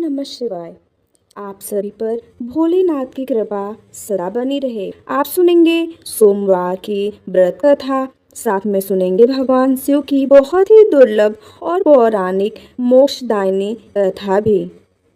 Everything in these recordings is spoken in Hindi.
नमः शिवाय। आप सभी पर भोलेनाथ की कृपा सदा बनी रहे। आप सुनेंगे सोमवार की व्रत कथा, साथ में सुनेंगे भगवान शिव की बहुत ही दुर्लभ और पौराणिक मोक्षदायिनी कथा भी।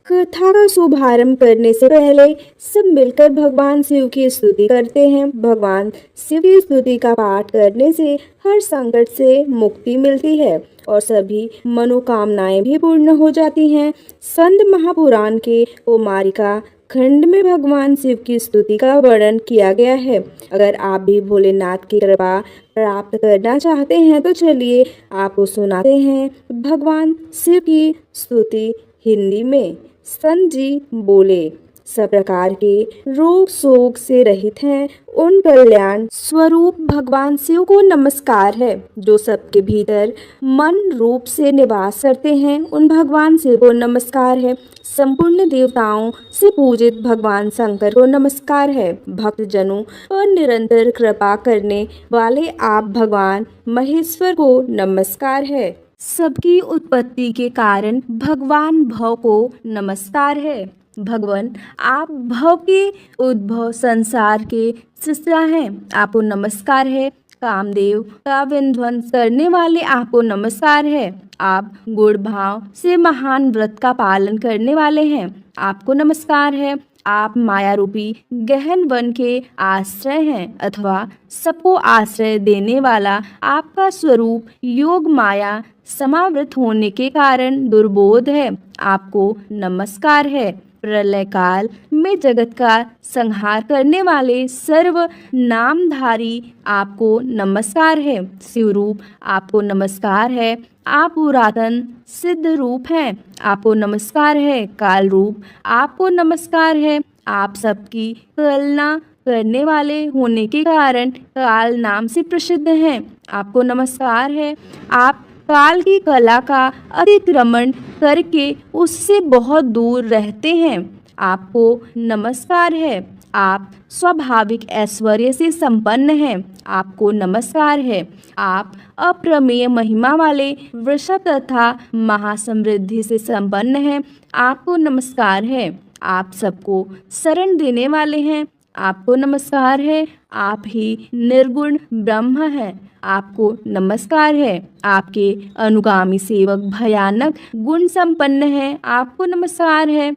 कथा का शुभारंभ करने से पहले सब मिलकर भगवान शिव की स्तुति करते हैं। भगवान शिव की स्तुति का पाठ करने से हर संकट से मुक्ति मिलती है और सभी मनोकामनाएं भी पूर्ण हो जाती हैं। संत महापुराण के कुमारिका खंड में भगवान शिव की स्तुति का वर्णन किया गया है। अगर आप भी भोलेनाथ की कृपा प्राप्त करना चाहते हैं तो चलिए आपको सुनाते हैं भगवान शिव की स्तुति हिंदी में। संत जी बोले, सब प्रकार के रोग शोक से रहित हैं, उन कल्याण स्वरूप भगवान शिव को नमस्कार है। जो सबके भीतर मन रूप से निवास करते हैं, उन भगवान शिव को नमस्कार है। संपूर्ण देवताओं से पूजित भगवान शंकर को नमस्कार है। भक्त जनों पर निरंतर कृपा करने वाले आप भगवान महेश्वर को नमस्कार है। सबकी उत्पत्ति के कारण भगवान भव को नमस्कार है। भगवान आप भव के उद्भव संसार के सृष्टा हैं, आपको नमस्कार है। कामदेव का विध्वंस करने वाले आपको नमस्कार है। आप गुण भाव से महान व्रत का पालन करने वाले हैं, आपको नमस्कार है। आप माया रूपी गहन वन के आश्रय हैं अथवा सबको आश्रय देने वाला आपका स्वरूप योग माया समावृत होने के कारण दुर्बोध है, आपको नमस्कार है। प्रलय काल में जगत का संहार करने वाले सर्व नामधारी आपको नमस्कार है। शिवरूप आपको नमस्कार है। आप पुरातन सिद्ध रूप हैं, आपको नमस्कार है। काल रूप आपको नमस्कार है। आप सबकी कलना करने वाले होने के कारण काल नाम से प्रसिद्ध हैं, आपको नमस्कार है। आप काल की कला का अतिक्रमण करके उससे बहुत दूर रहते हैं, आपको नमस्कार है। आप स्वाभाविक ऐश्वर्य से संपन्न हैं, आपको नमस्कार है। आप अप्रमेय महिमा वाले वृषभ तथा महासमृद्धि से संपन्न हैं, आपको नमस्कार है। आप सबको शरण देने वाले हैं, आपको नमस्कार है। आप ही निर्गुण ब्रह्म हैं, आपको नमस्कार है। आपके अनुगामी सेवक भयानक गुण संपन्न हैं, आपको नमस्कार है।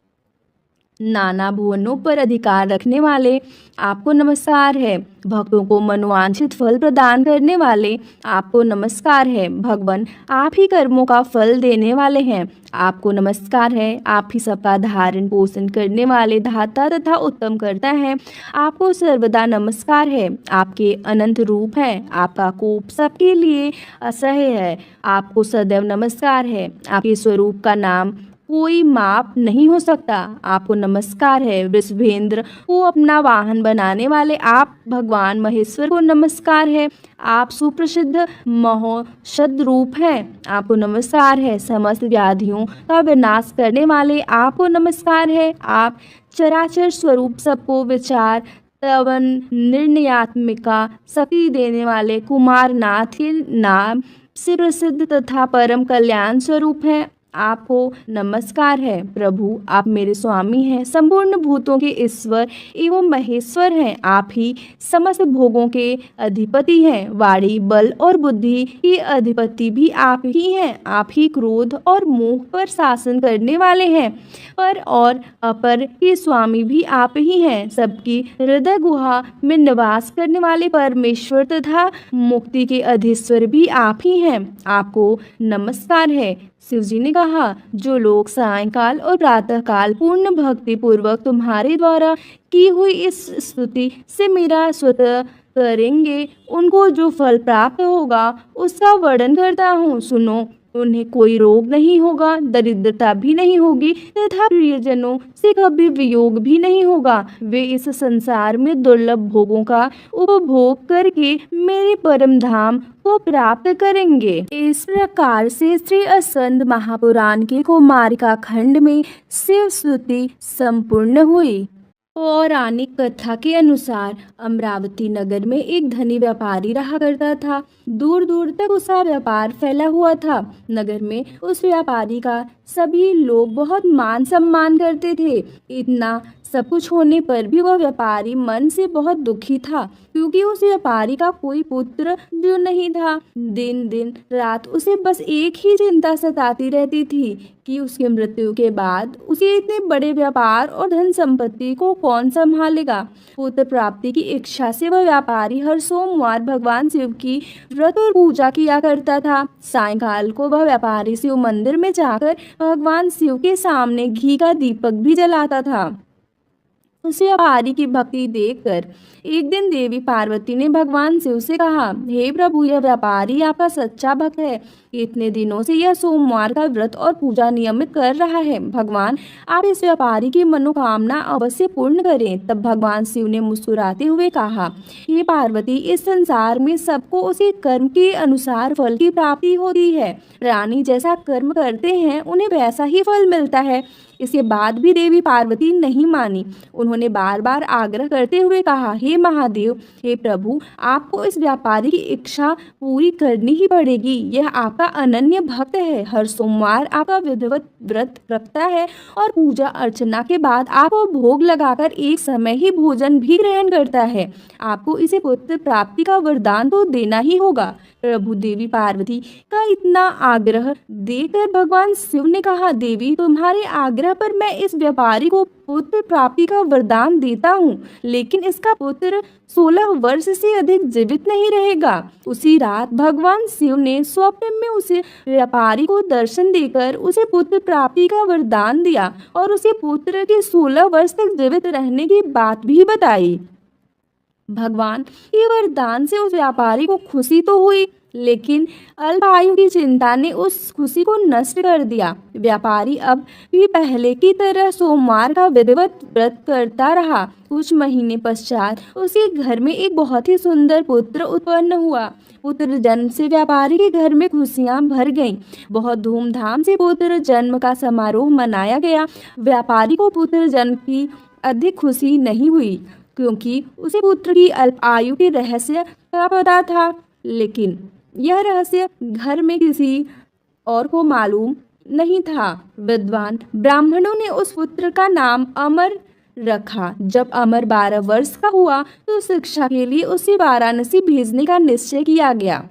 नाना भुवनों पर अधिकार रखने वाले आपको नमस्कार है। भक्तों को मनोवांछित फल प्रदान करने वाले आपको नमस्कार है। भगवान आप ही कर्मों का फल देने वाले हैं, आपको नमस्कार है। आप ही सबका धारण पोषण करने वाले धाता तथा उत्तम करता है, आपको सर्वदा नमस्कार है। आपके अनंत रूप हैं, आपका कोप सबके लिए असह्य है, आपको सदैव नमस्कार है। आपके स्वरूप का नाम कोई माप नहीं हो सकता, आपको नमस्कार है। वृषभेंद्र को अपना वाहन बनाने वाले आप भगवान महेश्वर को नमस्कार है। आप सुप्रसिद्ध महौषध रूप हैं, आपको नमस्कार है। समस्त व्याधियों का विनाश करने वाले आपको नमस्कार है। आप चराचर स्वरूप सबको विचार तवन निर्णयात्मिका शक्ति देने वाले कुमारनाथ के नाम से प्रसिद्ध तथा परम कल्याण स्वरूप हैं, आपको नमस्कार है। प्रभु आप मेरे स्वामी हैं, संपूर्ण भूतों के ईश्वर एवं महेश्वर हैं। आप ही समस्त भोगों के अधिपति हैं। वाणी बल और बुद्धि की अधिपति भी आप ही हैं। आप ही क्रोध और मोह पर शासन करने वाले हैं। पर और अपर के स्वामी भी आप ही हैं। सबकी हृदय गुहा में निवास करने वाले परमेश्वर तथा मुक्ति के अधीश्वर भी आप ही हैं, आपको नमस्कार है। शिव जी ने कहा, जो लोग सायंकाल और प्रातः काल पूर्ण भक्ति पूर्वक तुम्हारे द्वारा की हुई इस स्तुति से मेरा स्वतः करेंगे, उनको जो फल प्राप्त होगा उसका वर्णन करता हूँ। सुनो, उन्हें कोई रोग नहीं होगा, दरिद्रता भी नहीं होगी तथा प्रियजनों से कभी वियोग भी नहीं होगा। वे इस संसार में दुर्लभ भोगों का उपभोग करके मेरे परम धाम को प्राप्त करेंगे। इस प्रकार से श्री स्कंद महापुराण के कुमारिका खंड में शिव स्तुति संपूर्ण हुई। पौराणिक कथा के अनुसार अमरावती नगर में एक धनी व्यापारी रहा करता था। दूर दूर तक उसका व्यापार फैला हुआ था। नगर में उस व्यापारी का सभी लोग बहुत मान सम्मान करते थे। इतना सब कुछ होने पर भी वह व्यापारी मन से बहुत दुखी था, क्योंकि उस व्यापारी का कोई पुत्र जो नहीं था। दिन दिन रात उसे बस एक ही चिंता सताती रहती थी कि उसकी मृत्यु के बाद उसे इतने बड़े व्यापार और धन संपत्ति को कौन संभालेगा। पुत्र प्राप्ति की इच्छा से वह व्यापारी हर सोमवार भगवान शिव की व्रत और पूजा किया करता था। सायंकाल को वह व्यापारी शिव मंदिर में जाकर भगवान शिव के सामने घी का दीपक भी जलाता था। उस व्यापारी की भक्ति देखकर एक दिन देवी पार्वती ने भगवान शिव से कहा, हे प्रभु, यह व्यापारी आपका सच्चा भक्त है। इतने दिनों से यह सोमवार का व्रत और पूजा नियमित कर रहा है। भगवान, आप इस व्यापारी की मनोकामना अवश्य पूर्ण करें। तब भगवान शिव ने मुस्कुराते हुए कहा, हे पार्वती, इस संसार में सबको उसी कर्म के अनुसार फल की प्राप्ति होती है। रानी जैसा कर्म करते हैं उन्हें वैसा ही फल मिलता है। इसके बाद भी देवी पार्वती नहीं मानी। उन्होंने बार बार आग्रह करते हुए कहा, हे महादेव, हे प्रभु, आपको इस व्यापारी की इच्छा पूरी करनी ही पड़ेगी। यह आपका अनन्य भक्त है। हर सोमवार आपका विधिवत व्रत रखता है और पूजा अर्चना के बाद आपको भोग लगाकर एक समय ही भोजन भी ग्रहण करता है। आपको इसे पुत्र प्राप्ति का वरदान तो देना ही होगा। प्रभु देवी पार्वती का इतना आग्रह देखकर भगवान शिव ने कहा, देवी, तुम्हारे आग्रह पर मैं इस व्यापारी को पुत्र प्राप्ति का वरदान देता हूँ, लेकिन इसका पुत्र 16 वर्ष से अधिक जीवित नहीं रहेगा। उसी रात भगवान शिव ने स्वप्न में उसे व्यापारी को दर्शन देकर उसे पुत्र प्राप्ति का वरदान दिया और उसे पुत्र के 16 वर्ष तक जीवित रहने की बात भी बताई। भगवान के वरदान से उस व्यापारी को खुशी तो हुई, लेकिन अल्पायु की चिंता ने उस खुशी को नष्ट कर दिया। व्यापारी अब भी पहले की तरह सोमवार का विधिवत व्रत करता रहा। कुछ महीने पश्चात उसके घर में एक बहुत ही सुंदर पुत्र उत्पन्न हुआ। पुत्र जन्म से व्यापारी के घर में खुशियां भर गईं। बहुत धूमधाम से पुत्र जन्म का समारोह मनाया गया। व्यापारी को पुत्र जन्म की अधिक खुशी नहीं हुई, क्योंकि उसे पुत्र की अल्प आयु के रहस्य का पता था, लेकिन यह रहस्य घर में किसी और को मालूम नहीं था। विद्वान ब्राह्मणों ने उस पुत्र का नाम अमर रखा। जब अमर 12 वर्ष का हुआ तो शिक्षा के लिए उसे वाराणसी भेजने का निश्चय किया गया।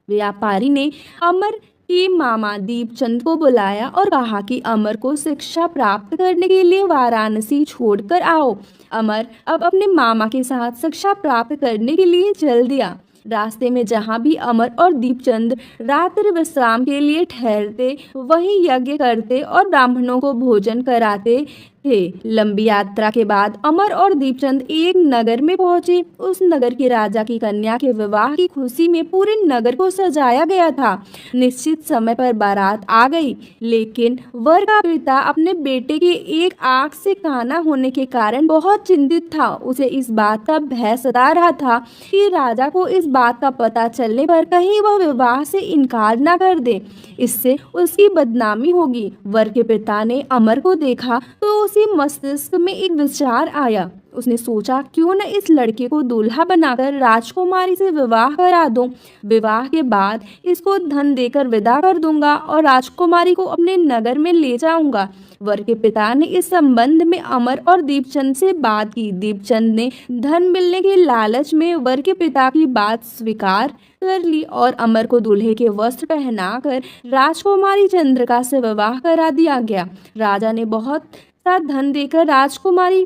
व्यापारी ने अमर के मामा दीपचंद को बुलाया और कहा कि अमर को शिक्षा प्राप्त करने के लिए वाराणसी छोड़कर आओ। अमर अब अपने मामा के साथ शिक्षा प्राप्त करने के लिए चल दिया। रास्ते में जहाँ भी अमर और दीपचंद रात्रि विश्राम के लिए ठहरते, वहीं यज्ञ करते और ब्राह्मणों को भोजन कराते थे। लंबी यात्रा के बाद अमर और दीपचंद एक नगर में पहुंचे। उस नगर के राजा की कन्या के विवाह की खुशी में पूरे नगर को सजाया गया था। निश्चित समय पर बारात आ गई, लेकिन वर का पिता अपने बेटे के एक आंख से काना होने के कारण बहुत चिंतित था। उसे इस बात का भय सता रहा था कि राजा को इस बात का पता चलने पर कहीं वह विवाह से इनकार न कर दे, इससे उसकी बदनामी होगी। वर के पिता ने अमर को देखा तो उसी मस्तिष्क में एक विचार आया। उसने सोचा, क्यों न इस लड़के को दूल्हा बनाकर राजकुमारी से विवाह करा दूं। विवाह के बाद इसको धन देकर विदा कर दूंगा और राजकुमारी को अपने नगर में ले जाऊंगा। वर के पिता ने इस संबंध में अमर और दीपचंद से बात की। दीपचंद ने धन मिलने के लालच में वर के पिता की बात स्वीकार कर ली और अमर को दूल्हे के वस्त्र पहनाकर राजकुमारी चंद्रिका से विवाह करा दिया गया। राजा ने बहुत सा धन देकर राजकुमारी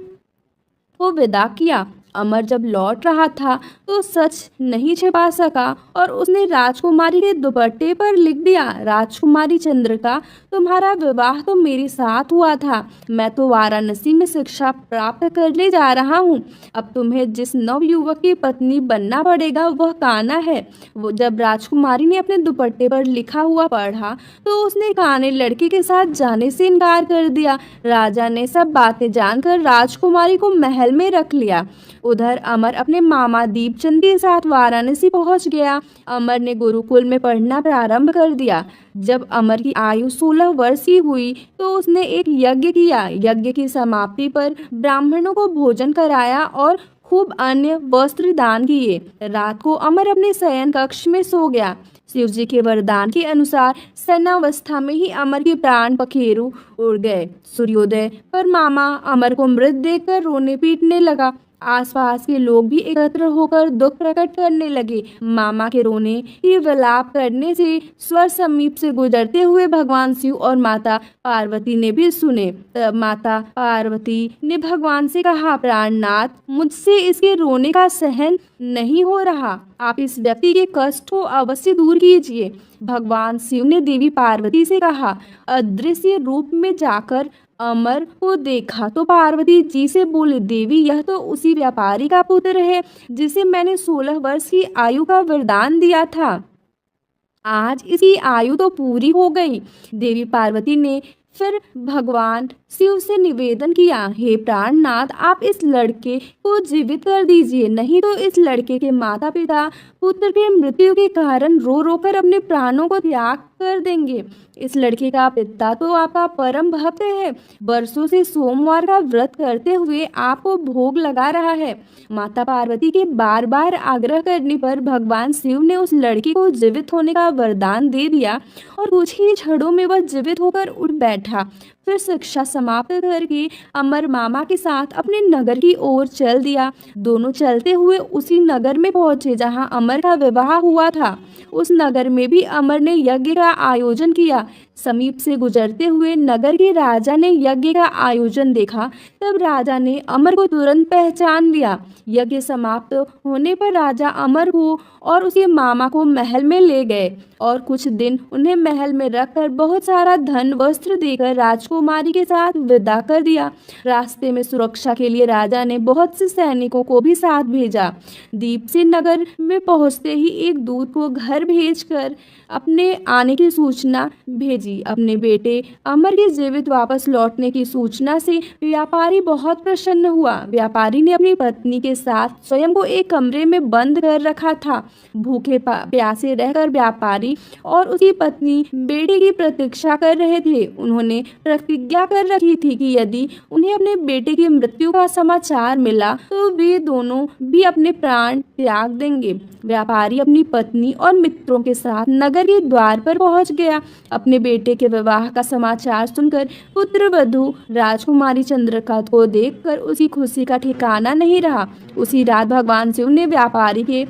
को विदा किया। अमर जब लौट रहा था तो सच नहीं छिपा सका और उसने राजकुमारी के दुपट्टे पर लिख दिया, राजकुमारी चंद्रिका, तुम्हारा विवाह तो मेरे साथ हुआ था। मैं तो वाराणसी में शिक्षा प्राप्त करने जा रहा हूँ। अब तुम्हें जिस नवयुवक की पत्नी बनना पड़ेगा वह काना है। वो जब राजकुमारी ने अपने दुपट्टे पर लिखा हुआ पढ़ा तो उसने काने लड़के के साथ जाने से इनकार कर दिया। राजा ने सब बातें जानकर राजकुमारी को महल में रख लिया। उधर अमर अपने मामा दीपचंद के साथ वाराणसी पहुंच गया। अमर ने गुरुकुल में पढ़ना प्रारंभ कर दिया। जब अमर की आयु 16 वर्ष की हुई तो उसने एक यज्ञ किया। यज्ञ की समाप्ति पर ब्राह्मणों को भोजन कराया और खूब अन्य वस्त्र दान किए। रात को अमर अपने शयन कक्ष में सो गया। शिव जी के वरदान के अनुसार सैन्यावस्था में ही अमर के प्राण पखेरु उड़ गए। सूर्योदय पर मामा अमर को मृत देखकर रोने पीटने लगा। आसपास के लोग भी एकत्र होकर दुख प्रकट करने लगे। मामा के रोने की विलाप करने से स्वर समीप से गुजरते हुए भगवान शिव और माता पार्वती ने भी सुने। तब माता पार्वती ने भगवान से कहा, प्राणनाथ, मुझसे इसके रोने का सहन नहीं हो रहा। आप इस व्यक्ति के कष्ट को अवश्य दूर कीजिए। भगवान शिव ने देवी पार्वती से कहा। अदृश्य रूप में जाकर अमर को देखा तो पार्वती जी से बोले, देवी, यह तो उसी व्यापारी का पुत्र है जिसे मैंने 16 वर्ष की आयु का वरदान दिया था। आज इसकी आयु तो पूरी हो गई। देवी पार्वती ने फिर भगवान शिव से निवेदन किया, हे प्राणनाथ, आप इस लड़के को जीवित कर दीजिए, नहीं तो इस लड़के के माता पिता पुत्र के मृत्यु के कारण रो रो कर अपने प्राणों को त्याग कर देंगे। इस लड़के का पिता तो आपका परम भक्त है, बरसों से सोमवार का व्रत करते हुए आपको भोग लगा रहा है। माता पार्वती के बार बार आग्रह करने पर भगवान शिव ने उस लड़के को जीवित होने का वरदान दे दिया और कुछ ही क्षणों में वह जीवित होकर उठ बैठा। फिर शिक्षा समाप्त करके अमर मामा के साथ अपने नगर की ओर चल दिया। दोनों चलते हुए उसी नगर में पहुंचे जहां अमर का विवाह हुआ था। उस नगर में भी अमर ने यज्ञ का आयोजन किया। समीप से गुजरते हुए नगर के राजा ने यज्ञ का आयोजन देखा। तब राजा ने अमर को तुरंत पहचान लिया। यज्ञ समाप्त होने पर राजा अमर को और उसके मामा को महल में ले गए और कुछ दिन उन्हें महल में रखकर बहुत सारा धन वस्त्र देकर राजकुमारी के साथ विदा कर दिया। रास्ते में सुरक्षा के लिए राजा ने बहुत से सैनिकों को भी साथ भेजा। दीप से नगर में पहुंचते ही एक दूत को घर भेजकर अपने आने की सूचना भेजी। अपने बेटे अमर के जीवित वापस लौटने की सूचना से व्यापारी बहुत प्रसन्न हुआ। व्यापारी ने अपनी पत्नी के साथ स्वयं को एक कमरे में बंद कर रखा था। भूखे प्यासे रहकर व्यापारी और उसकी पत्नी बेटे की प्रतीक्षा कर रहे थे। उन्होंने प्रतिज्ञा कर रखी थी कि यदि उन्हें अपने बेटे की मृत्यु का समाचार मिला तो वे दोनों भी अपने प्राण त्याग देंगे। व्यापारी अपनी पत्नी और मित्रों के साथ नगर के द्वार पर पहुंच गया। अपने बेटे के विवाह का समाचार सुनकर पुत्र वधू राजकुमारी चंद्रिका को देखकर उसकी खुशी का ठिकाना नहीं रहा। उसी रात भगवान शिव ने व्यापारी के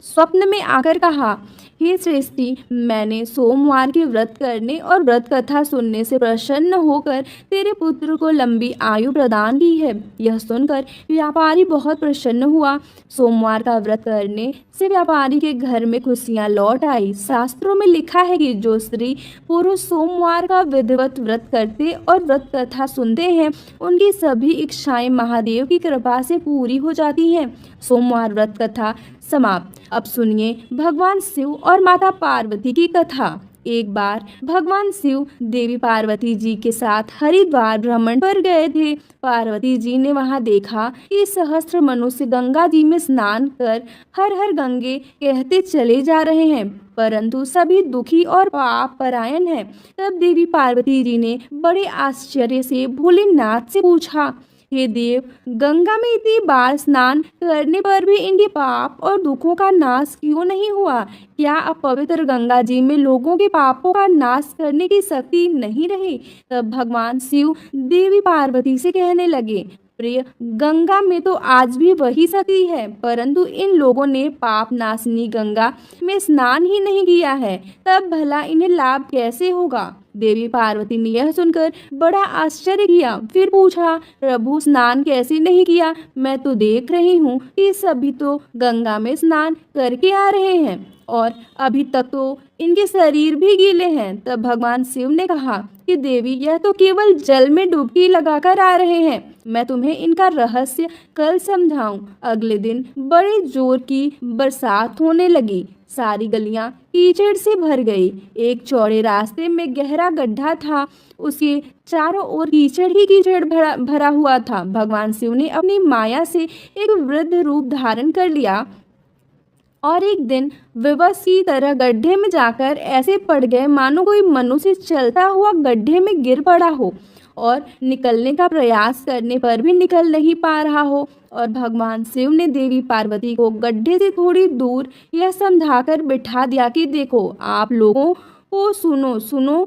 स्वप्न में आकर कहा, हे श्रेष्ठी, मैंने सोमवार के व्रत करने और व्रत कथा सुनने से प्रसन्न होकर तेरे पुत्र को लंबी आयु प्रदान की है। यह सुनकर व्यापारी बहुत प्रसन्न हुआ। सोमवार का व्रत करने से व्यापारी के घर में खुशियां लौट आई। शास्त्रों में लिखा है कि जो स्त्री पुरुष सोमवार का विधिवत व्रत करते और व्रत कथा सुनते हैं उनकी सभी इच्छाएं महादेव की कृपा से पूरी हो जाती हैं। सोमवार व्रत कथा समाप्त। अब सुनिए भगवान शिव और माता पार्वती की कथा। एक बार भगवान शिव देवी पार्वती जी के साथ हरिद्वार भ्रमण पर गए थे। पार्वती जी ने वहां देखा कि सहस्त्र मनुष्य गंगा जी में स्नान कर हर हर गंगे कहते चले जा रहे हैं, परंतु सभी दुखी और पाप परायण हैं। तब देवी पार्वती जी ने बड़े आश्चर्य से भोलेनाथ से पूछा, हे देव, गंगा में इतनी बार स्नान करने पर भी इनके पाप और दुखों का नाश क्यों नहीं हुआ? क्या अब पवित्र गंगा जी में लोगों के पापों का नाश करने की शक्ति नहीं रही? तब भगवान शिव देवी पार्वती से कहने लगे, प्रिय, गंगा में तो आज भी वही शक्ति है, परंतु इन लोगों ने पाप नाशनी गंगा में स्नान ही नहीं किया है, तब भला इन्हें लाभ कैसे होगा? देवी पार्वती ने यह सुनकर बड़ा आश्चर्य किया। फिर पूछा, प्रभु, स्नान कैसे नहीं किया? मैं तो देख रही हूँ कि सभी तो गंगा में स्नान करके आ रहे हैं और अभी तक तो इनके शरीर भी गीले हैं। तब भगवान शिव ने कहा कि देवी, यह तो केवल जल में डुबकी लगाकर आ रहे हैं, मैं तुम्हें इनका रहस्य कल समझाऊं। अगले दिन बड़े जोर की बरसात होने लगी, सारी गलियां कीचड़ से भर गई। एक चौड़े रास्ते में गहरा गड्ढा था, उसके चारों ओर कीचड़ ही कीचड़ भरा हुआ था। भगवान शिव ने अपनी माया से एक वृद्ध रूप धारण कर लिया और एक दिन विवश की तरह गड्ढे में जाकर ऐसे पड़ गए मानो कोई मनुष्य चलता हुआ गड्ढे में गिर पड़ा हो और निकलने का प्रयास करने पर भी निकल नहीं पा रहा हो। और भगवान शिव ने देवी पार्वती को गड्ढे से थोड़ी दूर यह समझाकर बिठा दिया कि देखो, आप लोगों को सुनो सुनो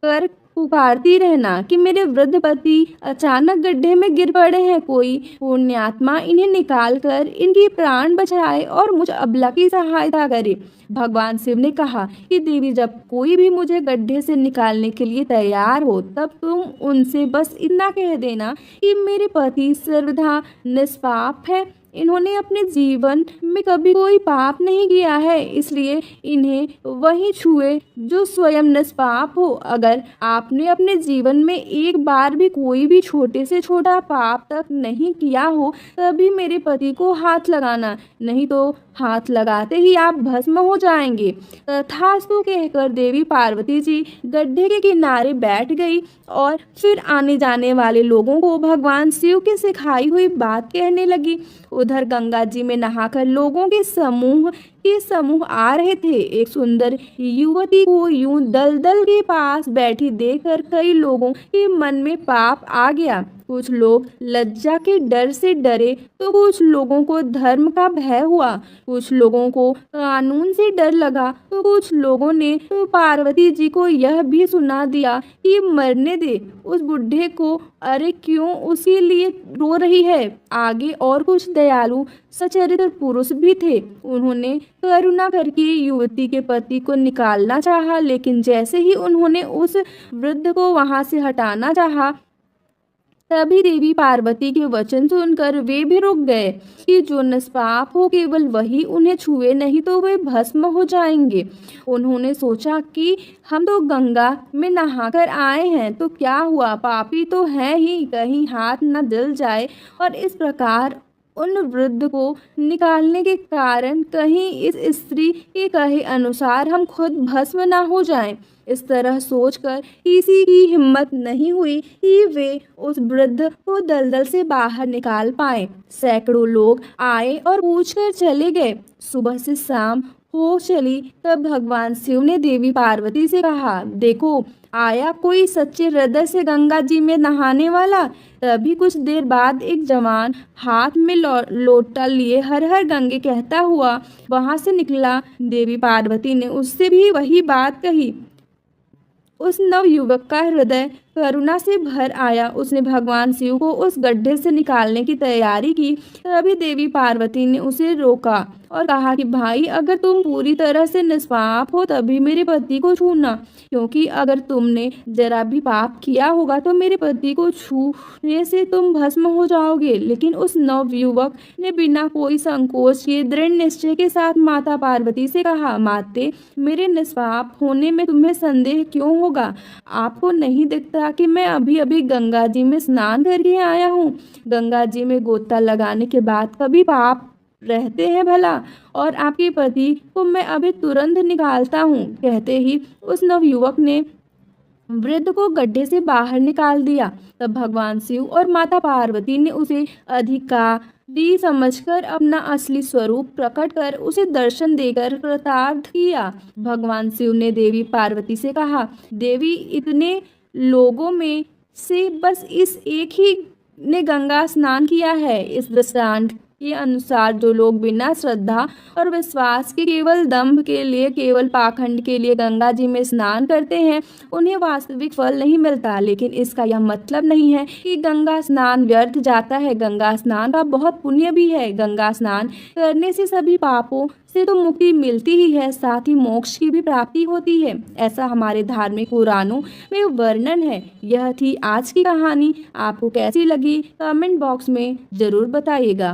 कर पुकारती रहना कि मेरे वृद्ध पति अचानक गड्ढे में गिर पड़े हैं, कोई पुण्यात्मा इन्हें निकाल कर इनकी प्राण बचाए और मुझ अबला की सहायता करे। भगवान शिव ने कहा कि देवी, जब कोई भी मुझे गड्ढे से निकालने के लिए तैयार हो तब तुम उनसे बस इतना कह देना कि मेरे पति सर्वथा निष्पाप है, इन्होंने अपने जीवन में कभी कोई पाप नहीं किया है, इसलिए इन्हें वही छुए जो स्वयं निष्पाप हो। अगर आपने अपने जीवन में एक बार भी कोई भी छोटे से छोटा पाप तक नहीं किया हो तभी मेरे पति को हाथ लगाना, नहीं तो हाथ लगाते ही आप भस्म हो जाएंगे। तथास्तु कहकर देवी पार्वती जी गड्ढे के किनारे बैठ गई और फिर आने जाने वाले लोगों को भगवान शिव की सिखाई हुई बात कहने लगी। उधर गंगा जी में नहाकर लोगों के समूह आ रहे थे। एक सुंदर युवती को यूं दलदल के पास बैठी देखकर कई लोगों के मन में पाप आ गया। कुछ लोग लज्जा के डर से डरे तो कुछ लोगों को धर्म का भय हुआ, कुछ लोगों को कानून से डर लगा तो कुछ लोगों ने तो पार्वती जी को यह भी सुना दिया कि मरने दे उस बुढ़े को, अरे क्यों उसके लिए रो रही है। आगे और कुछ दयालु सचरित्र पुरुष भी थे, उन्होंने करुणा करके युवती के पति को निकालना चाहा, लेकिन जैसे ही उन्होंने उस वृद्ध को वहां से हटाना चाहा तभी देवी पार्वती के वचन सुनकर वे भी रुक गए कि जो निष्पाप हो केवल वही उन्हें छुए, नहीं तो वे भस्म हो जाएंगे। उन्होंने सोचा कि हम तो गंगा में नहाकर आए हैं तो क्या हुआ, पापी तो हैं ही, कहीं हाथ न जल जाए। और इस प्रकार उन वृद्ध को निकालने के कारण कहीं इस स्त्री के कहे अनुसार हम खुद भस्म न हो जाएं। इस तरह सोचकर किसी की हिम्मत नहीं हुई कि वे उस वृद्ध को दलदल से बाहर निकाल पाए। सैकड़ों लोग आए और पूछकर चले गए। सुबह से शाम हो चली तब भगवान शिव ने देवी पार्वती से कहा, देखो आया कोई सच्चे हृदय से गंगा जी में नहाने वाला। तभी कुछ देर बाद एक जवान हाथ में लोटा लिए हर हर गंगे कहता हुआ वहां से निकला। देवी पार्वती ने उससे भी वही बात कही। उस नव युवक का हृदय करुणा से भर आया। उसने भगवान शिव को उस गड्ढे से निकालने की तैयारी की। तभी देवी पार्वती ने उसे रोका और कहा कि भाई, अगर तुम पूरी तरह से निष्पाप हो तभी मेरे पति को छूना, क्योंकि अगर तुमने जरा भी पाप किया होगा तो मेरे पति को छूने से तुम भस्म हो जाओगे। लेकिन उस नव युवक ने बिना कोई संकोच के दृढ़ निश्चय के साथ माता पार्वती से कहा, माते, मेरे निष्पाप होने में तुम्हें संदेह क्यों होगा? आपको नहीं दिखता कि मैं अभी अभी गंगा जी में स्नान करके आया हूँ? गंगा जी में गोता लगाने के बाद कभी पाप रहते हैं भला? और आपके पति को मैं अभी तुरंत निकालता हूँ। कहते ही उस नवयुवक ने वृद्ध को गड्ढे से बाहर निकाल दिया। तब भगवान शिव और माता पार्वती ने उसे अधिकारी समझकर अपना असली स्वरूप प्रकट कर उसे दर्शन देकर कृतार्थ किया। भगवान शिव ने देवी पार्वती से कहा, देवी, इतने लोगों में से बस इस एक ही ने गंगा स्नान किया है। इस दृष्टांत के अनुसार जो लोग बिना श्रद्धा और विश्वास के केवल दंभ के लिए, केवल पाखंड के लिए गंगा जी में स्नान करते हैं उन्हें वास्तविक फल नहीं मिलता। लेकिन इसका यह मतलब नहीं है कि गंगा स्नान व्यर्थ जाता है। गंगा स्नान का बहुत पुण्य भी है। गंगा स्नान करने से सभी पापों से तो मुक्ति मिलती ही है, साथ ही मोक्ष की भी प्राप्ति होती है। ऐसा हमारे धार्मिक पुराणों में वर्णन है। यह थी आज की कहानी। आपको कैसी लगी कमेंट बॉक्स में जरूर बताइएगा।